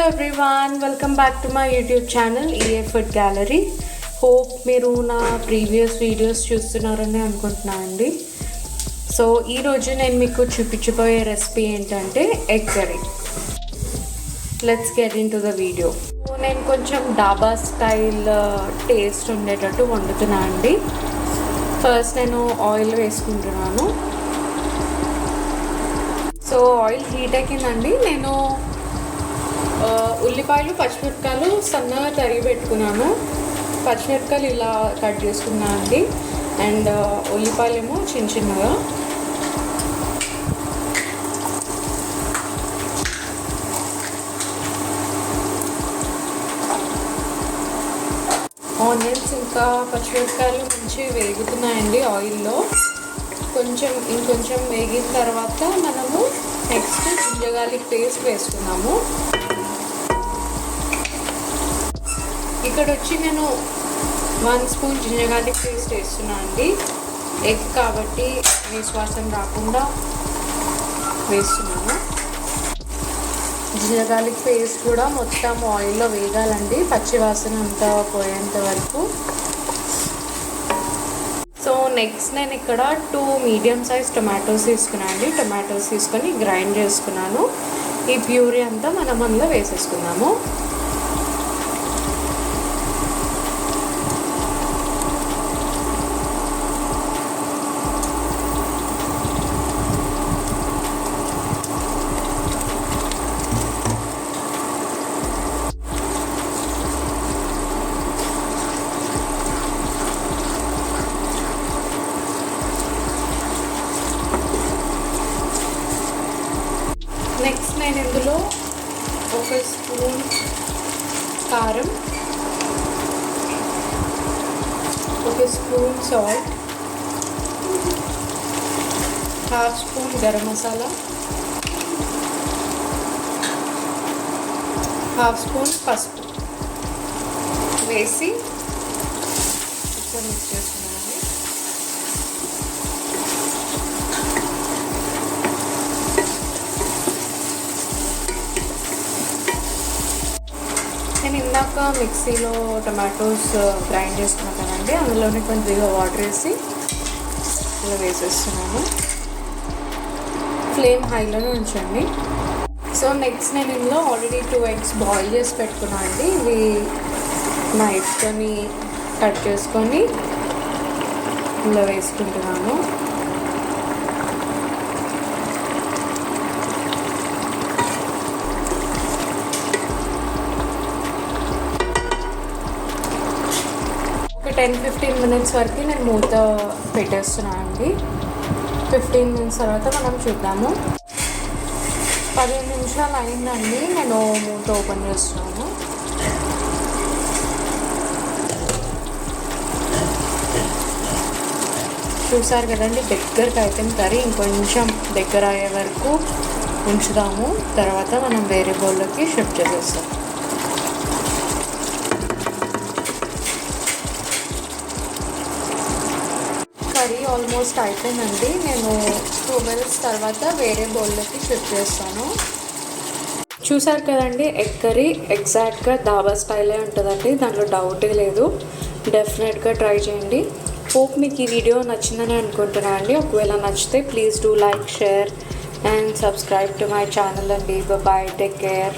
Everyone, welcome back to my YouTube channel EA food gallery. Hope మీరు నా previous videos చూస్తున్నారని అనుకుంటున్నానండి. So ఈరోజు నేను మీకు చూపించబోయే రెసిపీ ఏంటంటే egg curry. Let's get in to the video. నేను కొంచెం డాబా స్టైల్ టేస్ట్ ఉండేటట్టు వండుతున్నా అండి. ఫస్ట్ నేను ఆయిల్ వేసుకుంటున్నాను. సో ఆయిల్ హీట్ ఎక్కిందండి. నేను ఉల్లిపాయలు పచ్చిమిరపకాయలు సన్నగా తరిగి పెట్టుకున్నాను. పచ్చిమిరపకాయలు ఇలా కట్ చేసుకున్నాను అండి. అండ్ ఉల్లిపాయలు ఏమో చిన్న చిన్నగా. ఆనియన్స్ ఇంకా పచ్చిమిరపకాయలు మంచిగా వేగుతున్నాయండి ఆయిల్లో. ఇంకొంచెం వేగిన తర్వాత మనము నెక్స్ట్ జింజర్ గార్లిక్ పేస్ట్ వేసుకున్నాము. ఇక్కడ వచ్చి నేను 1 స్పూన్ జింజర్ గార్లిక్ పేస్ట్ వేస్తున్నాను అండి. ఎగ్ కాబట్టి నిశ్వాసం రాకుండా వేస్తున్నాను. జింజర్ గార్లిక్ పేస్ట్ కూడా మొత్తం ఆయిల్లో వేగాలండి, పచ్చివాసన అంతా పోయేంత వరకు. సో నెక్స్ట్ నేను ఇక్కడ 2 మీడియం సైజ్ టొమాటోస్ తీసుకున్నాను అండి. టొమాటోస్ తీసుకొని గ్రైండ్ చేసుకున్నాను. ఈ ప్యూరీ అంతా మనం అందులో వేసేసుకున్నాము. నెక్స్ట్ నేను ఇందులో 1 స్పూన్ కారం, 1 spoon salt, 1/2 spoon garam masala, 1/2 spoon పసుపు వేసి ఒకసారి మిక్స్ చేసుకున్నాను. నేను ఇందాక మిక్సీలో టమాటోస్ గ్రైండ్ చేసుకున్నాను కదండి, అందులోనే కొద్దిగా వాటర్ వేసి ఇలా వేసేస్తున్నాను. ఫ్లేమ్ హైలోనే ఉంచండి. సో నెక్స్ట్ నేను ఇందులో ఆల్రెడీ 2 ఎగ్స్ బాయిల్ చేసి పెట్టుకున్నాను అండి. ఇవి నైఫ్తోని కట్ చేసుకొని ఇలా వేసుకుంటున్నాను. ఒక 10-15 మినిట్స్ వరకు నేను మూత పెట్టేస్తున్నాను అండి. 15 మినిట్స్ తర్వాత మనం చూద్దాము. 15 నిమిషాలు అయిందండి. నేను మూత ఓపెన్ చేస్తున్నాను. చూసారు కదండి, దగ్గరకు అయితే కర్రీ ఇంకొంచెం దగ్గర అయ్యే వరకు ఉంచుదాము. తర్వాత మనం వేరే బౌల్లోకి షిఫ్ట్ చేసేస్తాం. కర్రీ ఆల్మోస్ట్ అయిపోయిందండి. నేను 2 మినిట్స్ తర్వాత వేరే బౌల్లోకి షిఫ్ట్ చేస్తాను. చూసారు కదండి, ఎగ్ కర్రీ ఎగ్జాక్ట్గా దాబా స్టైలే ఉంటుందండి, దాంట్లో డౌటే లేదు. డెఫినెట్గా ట్రై చేయండి. హోప్ మీకు ఈ వీడియో నచ్చిందని అనుకుంటున్నాను అండి. ఒకవేళ నచ్చితే please do like, share and subscribe to my channel అండి. Bye, take care.